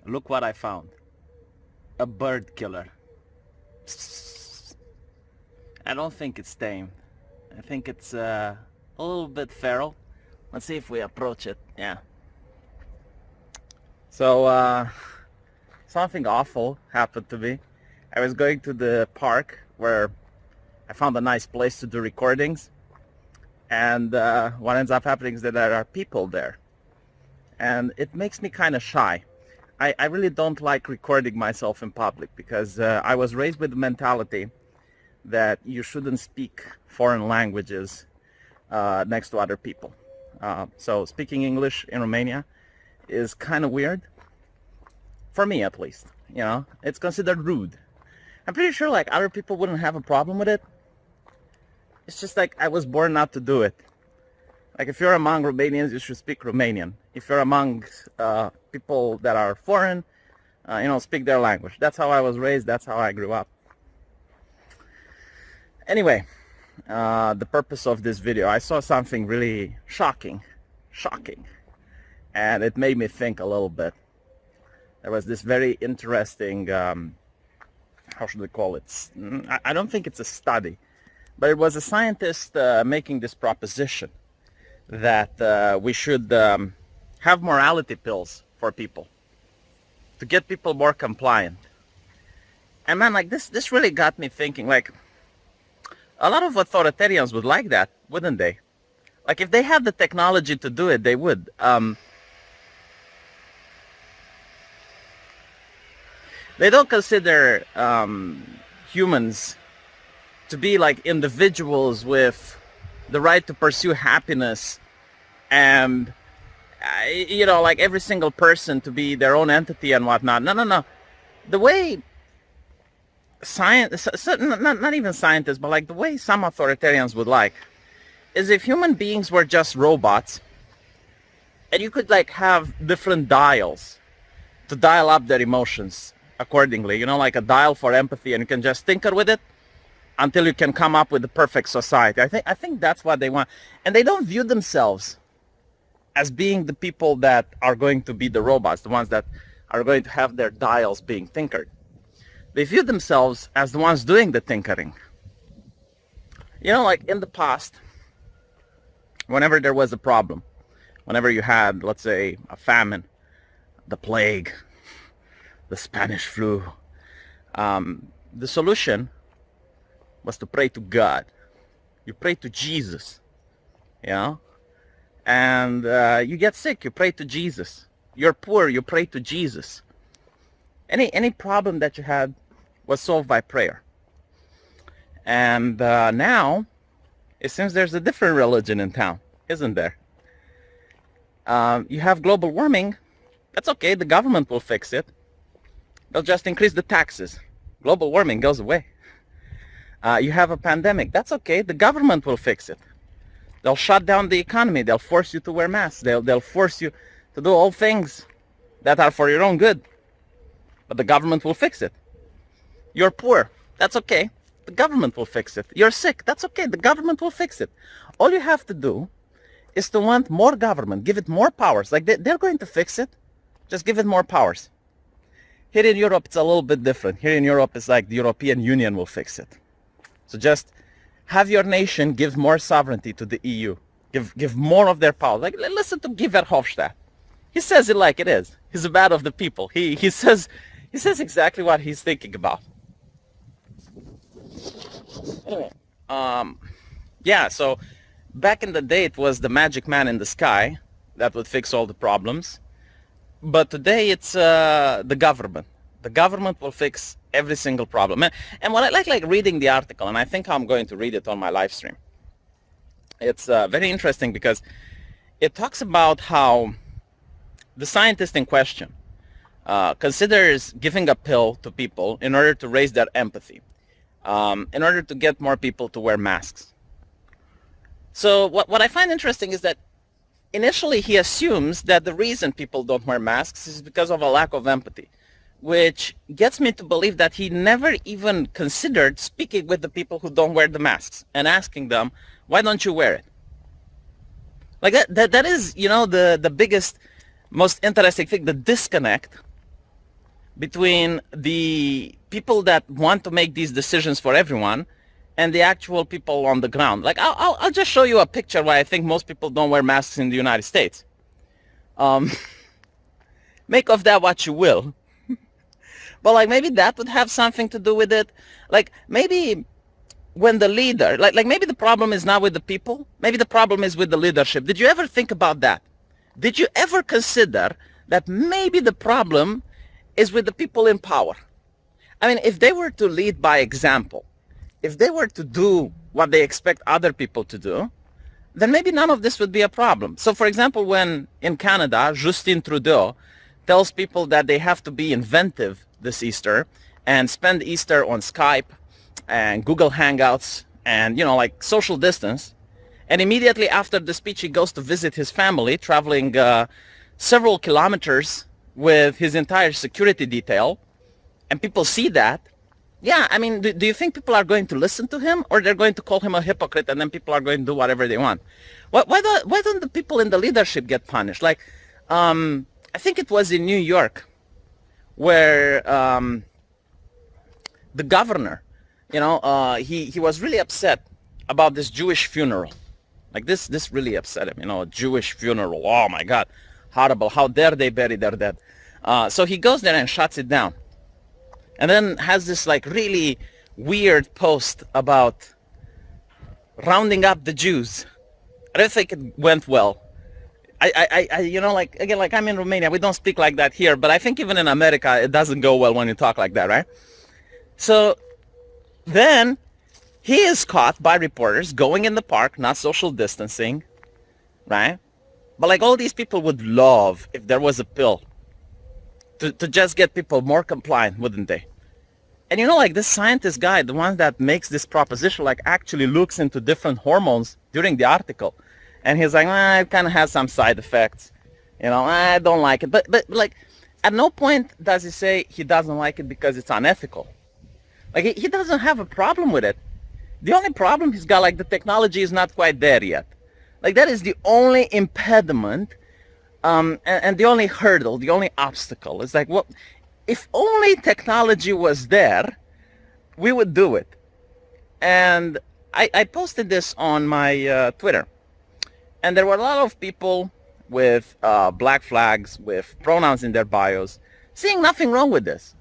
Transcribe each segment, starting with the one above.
Look what I found. A bird killer. I don't think it's tame. I think it's a little bit feral. Let's see if we approach it. Yeah. So, something awful happened to me. I was going to the park where I found a nice place to do recordings. And what ends up happening is that there are people there. And it makes me kind of shy. I really don't like recording myself in public because I was raised with the mentality that you shouldn't speak foreign languages next to other people. So speaking English in Romania is kind of weird, for me at least. You know, it's considered rude. I'm pretty sure like other people wouldn't have a problem with it. It's just like I was born not to do it. Like if you're among Romanians, you should speak Romanian. If you're among people that are foreign, speak their language. That's how I was raised. That's how I grew up. Anyway, the purpose of this video, I saw something really shocking, and it made me think a little bit. There was this very interesting, how should we call it? I don't think it's a study, but it was a scientist making this proposition that we should have morality pills for people to get people more compliant. And man, like this really got me thinking, like a lot of authoritarians would like that, wouldn't they? Like if they had the technology to do it, they would. They don't consider humans to be like individuals with the right to pursue happiness and like every single person to be their own entity and whatnot. No. The way science, not even scientists, but like the way some authoritarians would like is if human beings were just robots and you could like have different dials to dial up their emotions accordingly, like a dial for empathy, and you can just tinker with it until you can come up with the perfect society. I think that's what they want. And they don't view themselves as being the people that are going to be the robots, the ones that are going to have their dials being tinkered. They view themselves as the ones doing the tinkering. Like in the past, whenever there was a problem, whenever you had, let's say, a famine, the plague, the Spanish flu, the solution was to pray to God. You pray to Jesus, and you get sick, you pray to Jesus. You're poor, you pray to Jesus. Any problem that you had was solved by prayer. And now it seems there's a different religion in town, isn't there? You have global warming. That's okay, the government will fix it. They'll just increase the taxes. Global warming goes away. You have a pandemic. That's okay. The government will fix it. They'll shut down the economy. They'll force you to wear masks. They'll force you to do all things that are for your own good. But the government will fix it. You're poor. That's okay. The government will fix it. You're sick. That's okay. The government will fix it. All you have to do is to want more government. Give it more powers. Like they're going to fix it. Just give it more powers. Here in Europe, it's a little bit different. Here in Europe, it's like the European Union will fix it. So just have your nation give more sovereignty to the EU. Give more of their power. Like listen to Guy Verhofstadt. He says it like it is. He's a man of the people. He says exactly what he's thinking about. Anyway, so back in the day it was the magic man in the sky that would fix all the problems. But today it's the government. The government will fix every single problem. And what I like reading the article, and I think I'm going to read it on my live stream. It's very interesting because it talks about how the scientist in question considers giving a pill to people in order to raise their empathy, in order to get more people to wear masks. So what I find interesting is that initially he assumes that the reason people don't wear masks is because of a lack of empathy, which gets me to believe that he never even considered speaking with the people who don't wear the masks and asking them, why don't you wear it? Like that is, the biggest, most interesting thing, the disconnect between the people that want to make these decisions for everyone and the actual people on the ground. Like, I'll just show you a picture why I think most people don't wear masks in the United States. Make of that what you will. But like maybe that would have something to do with it. Like maybe when the leader, like maybe the problem is not with the people. Maybe the problem is with the leadership. Did you ever think about that? Did you ever consider that maybe the problem is with the people in power? I mean, if they were to lead by example, if they were to do what they expect other people to do, then maybe none of this would be a problem. So for example, when in Canada, Justin Trudeau tells people that they have to be inventive this Easter and spend Easter on Skype and Google Hangouts and, you know, like social distance. And immediately after the speech, he goes to visit his family, traveling several kilometers with his entire security detail. And people see that. Yeah, I mean, do you think people are going to listen to him, or they're going to call him a hypocrite and then people are going to do whatever they want? Why don't the people in the leadership get punished? Like, I think it was in New York where the governor, you know, he was really upset about this Jewish funeral. Like this really upset him, you know, a Jewish funeral. Oh my God, horrible. How dare they bury their dead? So he goes there and shuts it down. And then has this like really weird post about rounding up the Jews. I don't think it went well. I you know, like, again, like I'm in Romania, we don't speak like that here, but I think even in America, it doesn't go well when you talk like that, right? So then he is caught by reporters going in the park, not social distancing, right? But like all these people would love if there was a pill to just get people more compliant, wouldn't they? And you know, like this scientist guy, the one that makes this proposition, like actually looks into different hormones during the article. And he's like, it kind of has some side effects. You know, I don't like it. But like, at no point does he say he doesn't like it because it's unethical. Like, he doesn't have a problem with it. The only problem he's got, like, the technology is not quite there yet. Like, that is the only impediment and the only hurdle, the only obstacle. It's like, well, if only technology was there, we would do it. And I posted this on my Twitter. And there were a lot of people with black flags, with pronouns in their bios, seeing nothing wrong with this.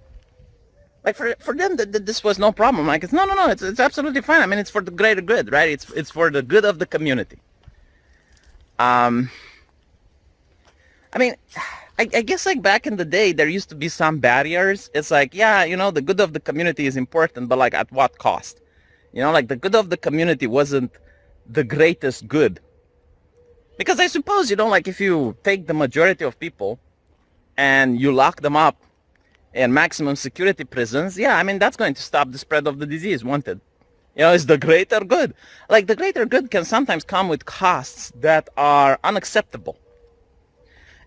Like for them, this was no problem. Like, no, it's absolutely fine. I mean, it's for the greater good, right? It's for the good of the community. I mean, I guess like back in the day, there used to be some barriers. It's like, yeah, you know, the good of the community is important, but like at what cost? You know, like the good of the community wasn't the greatest good. Because I suppose, you know, like if you take the majority of people and you lock them up in maximum security prisons, yeah, I mean, that's going to stop the spread of the disease, won't it? You know, it's the greater good. Like, the greater good can sometimes come with costs that are unacceptable.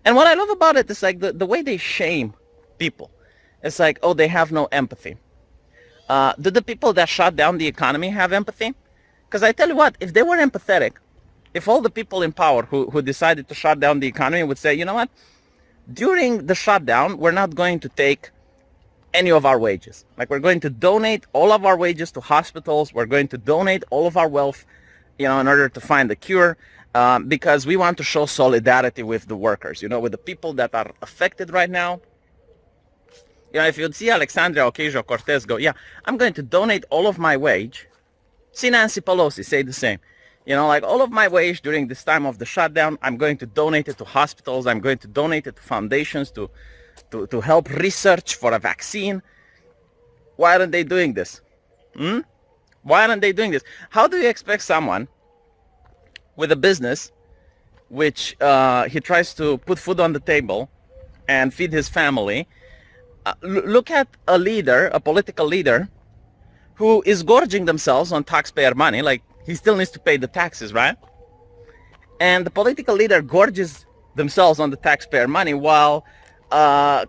And what I love about it is, like, the way they shame people. It's like, oh, they have no empathy. Do the people that shut down the economy have empathy? Because I tell you what, if they were empathetic, if all the people in power who decided to shut down the economy would say, you know what, during the shutdown, we're not going to take any of our wages. Like, we're going to donate all of our wages to hospitals. We're going to donate all of our wealth, you know, in order to find a cure, because we want to show solidarity with the workers, you know, with the people that are affected right now. You know, if you'd see Alexandria Ocasio-Cortez go, yeah, I'm going to donate all of my wage. See Nancy Pelosi say the same. You know, like all of my wage during this time of the shutdown, I'm going to donate it to hospitals. I'm going to donate it to foundations to help research for a vaccine. Why aren't they doing this? Why aren't they doing this? How do you expect someone with a business which he tries to put food on the table and feed his family? Look at a leader, a political leader, who is gorging themselves on taxpayer money. Like, he still needs to pay the taxes, right? And the political leader gorges themselves on the taxpayer money while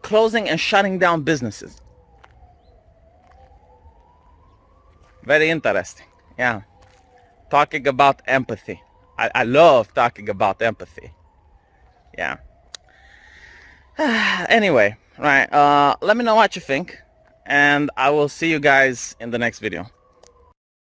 closing and shutting down businesses. Very interesting. Yeah. Talking about empathy. I love talking about empathy. Yeah. Anyway, Right. Let me know what you think, and I will see you guys in the next video.